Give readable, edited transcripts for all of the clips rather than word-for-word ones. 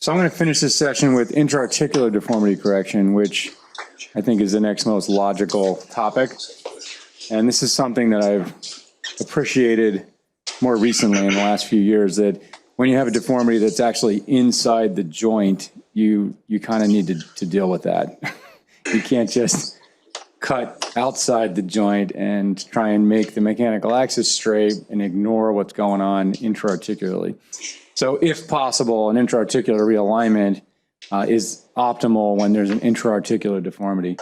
So I'm going to finish this session with intra-articular deformity correction, which I think is the next most logical topic. And this is something that I've appreciated more recently in the last few years, that when you have a deformity that's actually inside the joint, you kind of need to deal with that. You can't just cut outside the joint and try and make the mechanical axis straight and ignore what's going on intra-articularly. So if possible, an intra-articular realignment is optimal when there's an intra-articular deformity.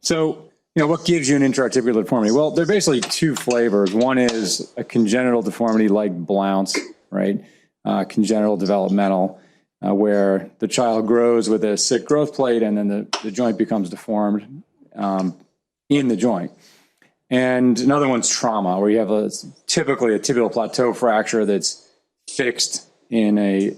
So, what gives you an intra-articular deformity? Well, there are basically two flavors. One is a congenital deformity like Blount's, right? Congenital developmental, where the child grows with a sick growth plate and then the joint becomes deformed in the joint. And another one's trauma, where you have typically a tibial plateau fracture that's fixed in a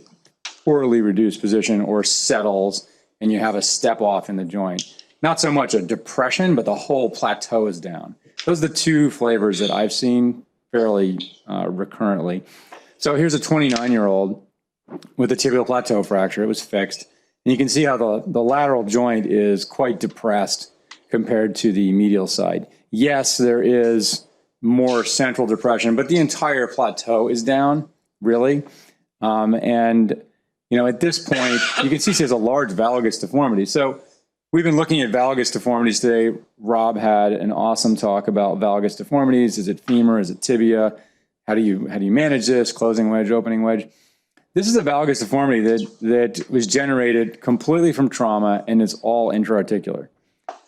poorly reduced position or settles, and you have a step off in the joint. Not so much a depression, but the whole plateau is down. Those are the two flavors that I've seen fairly recurrently. So here's a 29-year-old with a tibial plateau fracture. It was fixed. And you can see how the lateral joint is quite depressed compared to the medial side. Yes, there is more central depression, but the entire plateau is down, really. At this point, you can see she has a large valgus deformity. So we've been looking at valgus deformities today. Rob had an awesome talk about valgus deformities. Is it femur? Is it tibia? How do you manage this? Closing wedge, opening wedge. This is a valgus deformity that was generated completely from trauma, and it's all intra-articular.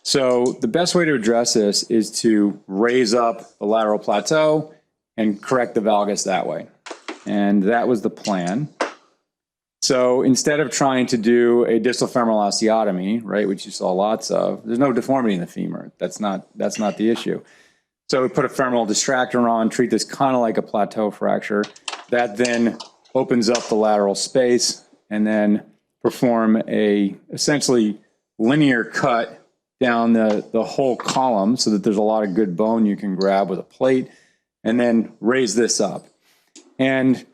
So the best way to address this is to raise up the lateral plateau and correct the valgus that way. And that was the plan. So instead of trying to do a distal femoral osteotomy, right, which you saw lots of, there's no deformity in the femur. That's not the issue. So we put a femoral distractor on, treat this kind of like a plateau fracture. That then opens up the lateral space, and then perform a essentially linear cut down the whole column so that there's a lot of good bone you can grab with a plate, and then raise this up. And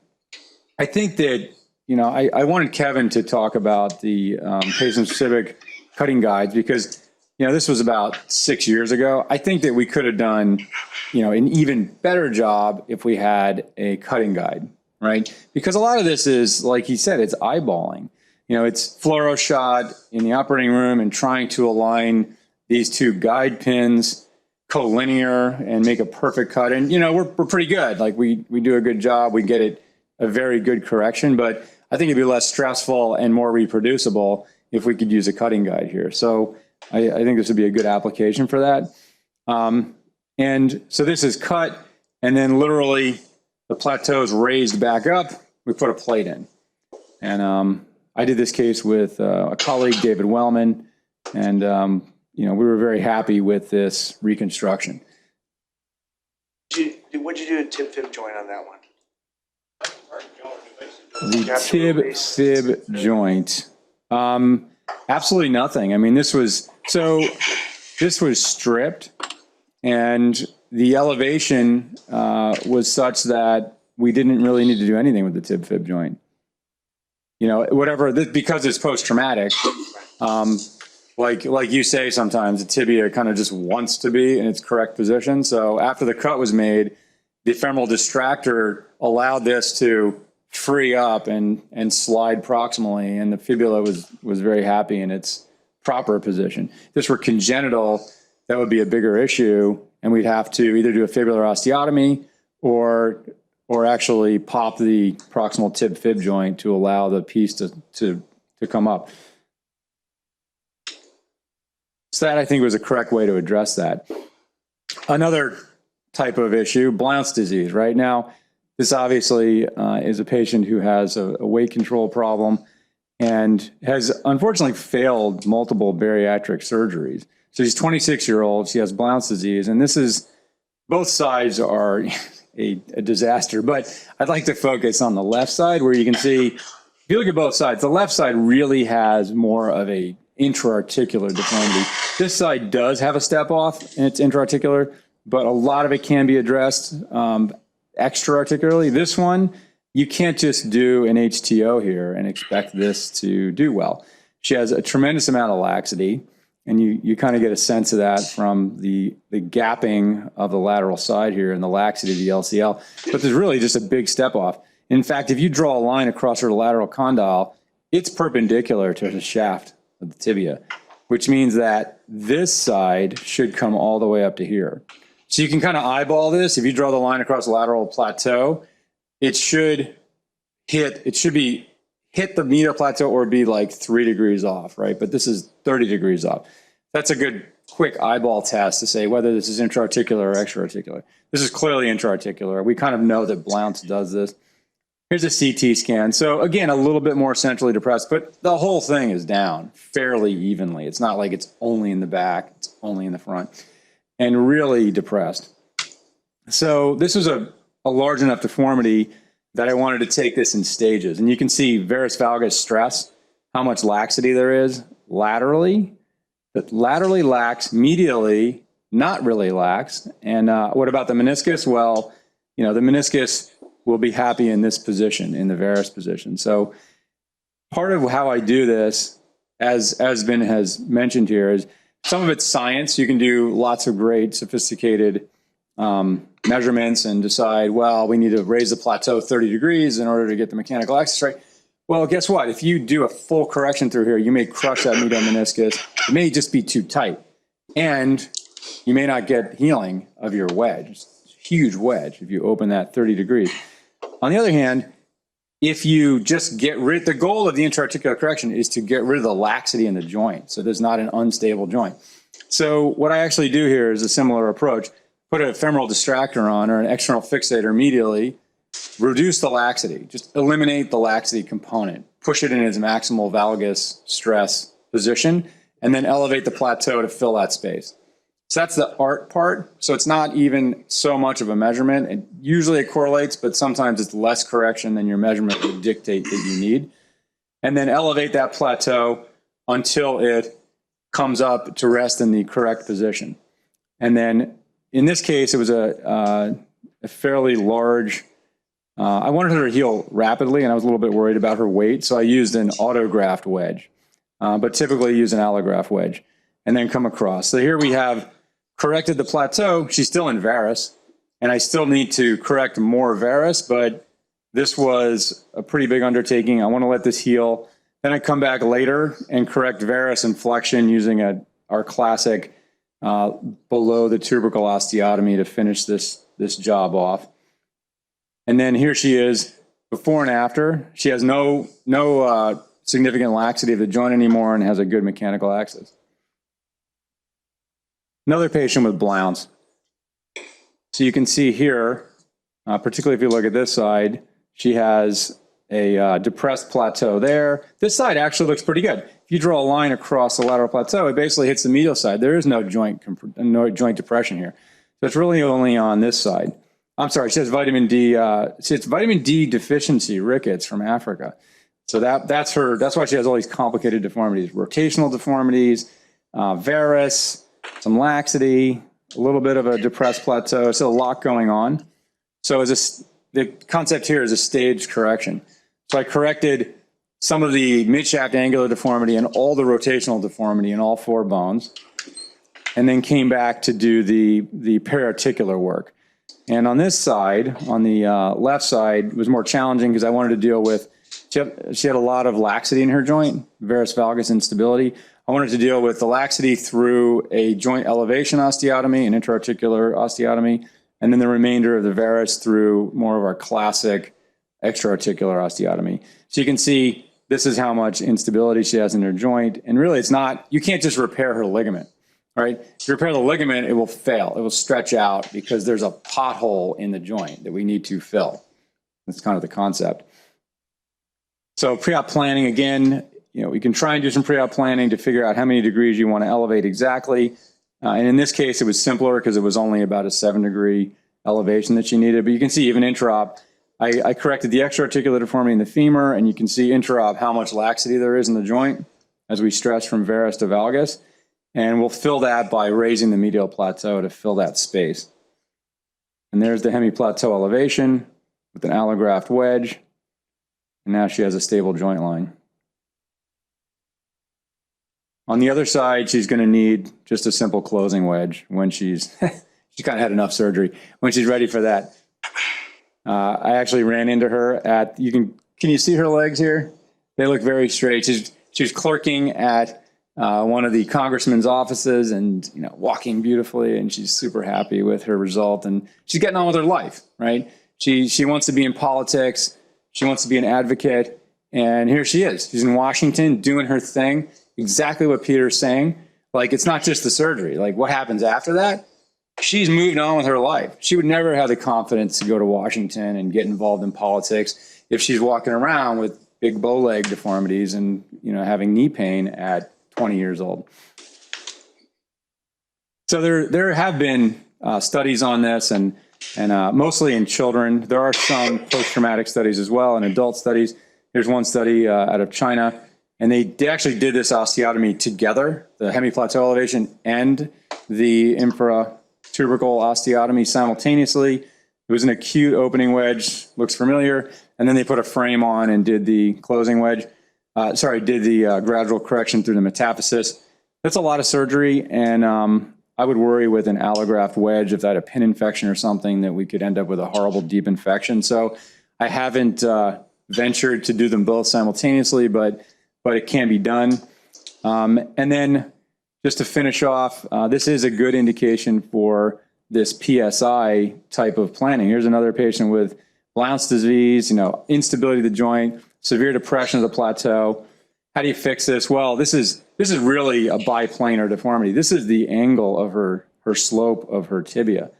I think that, I wanted Kevin to talk about the patient-specific cutting guides, because, this was about 6 years ago. I think that we could have done, an even better job if we had a cutting guide, right? Because a lot of this is, like he said, it's eyeballing. It's fluoro shot in the operating room and trying to align these two guide pins collinear and make a perfect cut. And, we're pretty good. Like we do a good job. We get it a very good correction, but I think it'd be less stressful and more reproducible if we could use a cutting guide here. So I think this would be a good application for that. And so this is cut, and then literally the plateau is raised back up. We put a plate in. And I did this case with a colleague, David Wellman, and we were very happy with this reconstruction. What'd you do a tib-fib joint on that one? The tib-fib joint, absolutely nothing. I mean, this was stripped, and the elevation was such that we didn't really need to do anything with the tib-fib joint. Because it's post-traumatic, like you say sometimes, the tibia kind of just wants to be in its correct position. So after the cut was made, the femoral distractor allowed this to free up and slide proximally, and the fibula was very happy in its proper position. If this were congenital, that would be a bigger issue, and we'd have to either do a fibular osteotomy or actually pop the proximal tib-fib joint to allow the piece to come up. So that, I think, was a correct way to address that. Another type of issue, Blount's disease. Right now, this obviously is a patient who has a weight control problem and has unfortunately failed multiple bariatric surgeries. So she's 26-year-old, she has Blount's disease, and this is, both sides are a disaster, but I'd like to focus on the left side, where you can see, if you look at both sides, the left side really has more of a intra-articular deformity. This side does have a step off, and it's intra-articular, but a lot of it can be addressed extra-articularly. This one, you can't just do an HTO here and expect this to do well. She has a tremendous amount of laxity, and you kind of get a sense of that from the gapping of the lateral side here and the laxity of the LCL. But there's really just a big step off. In fact, if you draw a line across her lateral condyle, it's perpendicular to the shaft of the tibia, which means that this side should come all the way up to here. So you can kind of eyeball this. If you draw the line across the lateral plateau, it should hit the medial plateau or be like 3 degrees off, right? But this is 30 degrees off. That's a good quick eyeball test to say whether this is intra-articular or extra-articular. This is clearly intra-articular. We kind of know that Blount does this. Here's a CT scan. So again, a little bit more centrally depressed, but the whole thing is down fairly evenly. It's not like it's only in the back, it's only in the front, and really depressed. So this was a large enough deformity that I wanted to take this in stages. And you can see varus valgus stress, how much laxity there is laterally, but laterally lax, medially not really lax. And what about the meniscus? Well, the meniscus will be happy in this position, in the varus position. So part of how I do this, as Ben has mentioned here, is some of it's science. You can do lots of great sophisticated measurements and decide, well, we need to raise the plateau 30 degrees in order to get the mechanical axis right. Well, guess what? If you do a full correction through here, you may crush that medial meniscus. It may just be too tight. And you may not get healing of your wedge. It's a huge wedge if you open that 30 degrees. On the other hand, if you just the goal of the intra-articular correction is to get rid of the laxity in the joint, so there's not an unstable joint. So what I actually do here is a similar approach. Put a femoral distractor on or an external fixator medially, reduce the laxity, just eliminate the laxity component, push it in its maximal valgus stress position, and then elevate the plateau to fill that space. So that's the art part. So it's not even so much of a measurement. And usually it correlates, but sometimes it's less correction than your measurement would dictate that you need. And then elevate that plateau until it comes up to rest in the correct position. And then in this case, it was a fairly large, I wanted her to heal rapidly, and I was a little bit worried about her weight. So I used an autograft wedge, but typically use an allograft wedge, and then come across. So here we have corrected the plateau. She's still in varus, and I still need to correct more varus, but this was a pretty big undertaking. I want to let this heal. Then I come back later and correct varus and flexion using our classic below the tubercle osteotomy to finish this job off. And then here she is before and after. She has no significant laxity of the joint anymore and has a good mechanical axis. Another patient with Blount's. So you can see here, particularly if you look at this side, she has a depressed plateau there. This side actually looks pretty good. If you draw a line across the lateral plateau, it basically hits the medial side. There is no joint depression here. So it's really only on this side. I'm sorry, she has vitamin D. It's vitamin D deficiency, rickets from Africa. So that's her. That's why she has all these complicated deformities, rotational deformities, varus, some laxity, a little bit of a depressed plateau. So a lot going on. So the concept here is a staged correction. So I corrected some of the midshaft angular deformity and all the rotational deformity in all 4 bones, and then came back to do the periarticular work. And on this side, on the left side, it was more challenging because I wanted to deal with, she had a lot of laxity in her joint, varus valgus instability. I wanted to deal with the laxity through a joint elevation osteotomy, an intra-articular osteotomy, and then the remainder of the varus through more of our classic extra-articular osteotomy. So you can see this is how much instability she has in her joint. And really it's not, you can't just repair her ligament, right? If you repair the ligament, it will fail. It will stretch out because there's a pothole in the joint that we need to fill. That's kind of the concept. So pre-op planning, again, we can try and do some pre-op planning to figure out how many degrees you want to elevate exactly. And in this case, it was simpler because it was only about a 7-degree elevation that she needed. But you can see even intra-op, I corrected the extra-articular deformity in the femur, and you can see intra-op how much laxity there is in the joint as we stretch from varus to valgus. And we'll fill that by raising the medial plateau to fill that space. And there's the hemiplateau elevation with an allograft wedge. And now she has a stable joint line. On the other side, she's going to need just a simple closing wedge when she's she's kind of had enough surgery, when she's ready for that. I actually ran into her at, can you see her legs here? They look very straight. She's clerking at one of the congressman's offices and, you know, walking beautifully, and she's super happy with her result, and she's getting on with her life, right? She wants to be in politics. She wants to be an advocate, and here she is. She's in Washington doing her thing, exactly what Peter's saying. Like, it's not just the surgery. Like, what happens after that? She's moved on with her life. She would never have the confidence to go to Washington and get involved in politics if she's walking around with big bow leg deformities and, you know, having knee pain at 20 years old. So there have been studies on this, and mostly in children. There are some post-traumatic studies as well, and adult studies. There's one study out of China, and they actually did this osteotomy together, the hemiplateau elevation and the infra-tubercle osteotomy simultaneously. It was an acute opening wedge, looks familiar, and then they put a frame on and did the closing wedge. Did the gradual correction through the metaphysis. That's a lot of surgery, and I would worry with an allograft wedge if that had a pin infection or something that we could end up with a horrible deep infection. So I haven't ventured to do them both simultaneously, but it can be done. And then just to finish off, this is a good indication for this PSI type of planning. Here's another patient with Blount's disease, you know, instability of the joint, severe depression of the plateau. How do you fix this? Well, this is really a biplanar deformity. This is the angle of her slope of her tibia.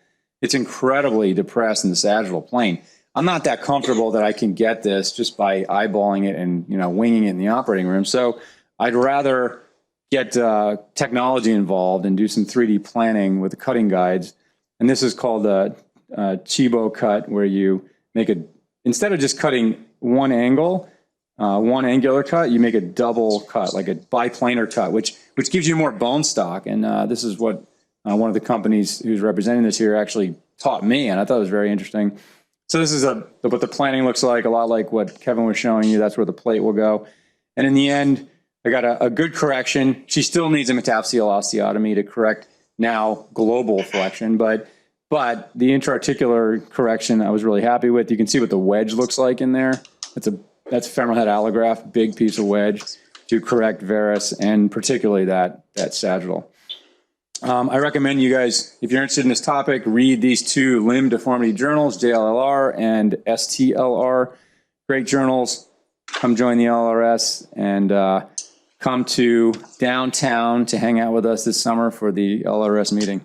It's incredibly depressed in the sagittal plane. I'm not that comfortable that I can get this just by eyeballing it and, you know, winging it in the operating room. So I'd rather get technology involved and do some 3D planning with the cutting guides. And this is called a Chibo cut, where you make instead of just cutting one angle, one angular cut, you make a double cut, like a biplanar cut, which gives you more bone stock. And this is what one of the companies who's representing this here actually taught me, and I thought it was very interesting. So this is what the planning looks like, a lot like what Kevin was showing you. That's where the plate will go. And in the end, I got a good correction. She still needs a metaphyseal osteotomy to correct now global flexion, but the intra-articular correction I was really happy with. You can see what the wedge looks like in there. That's femoral head allograft, big piece of wedge to correct varus and particularly that sagittal. I recommend you guys, if you're interested in this topic, read these two limb deformity journals, JLLR and STLR. Great journals. Come join the LRS and come to downtown to hang out with us this summer for the LRS meeting.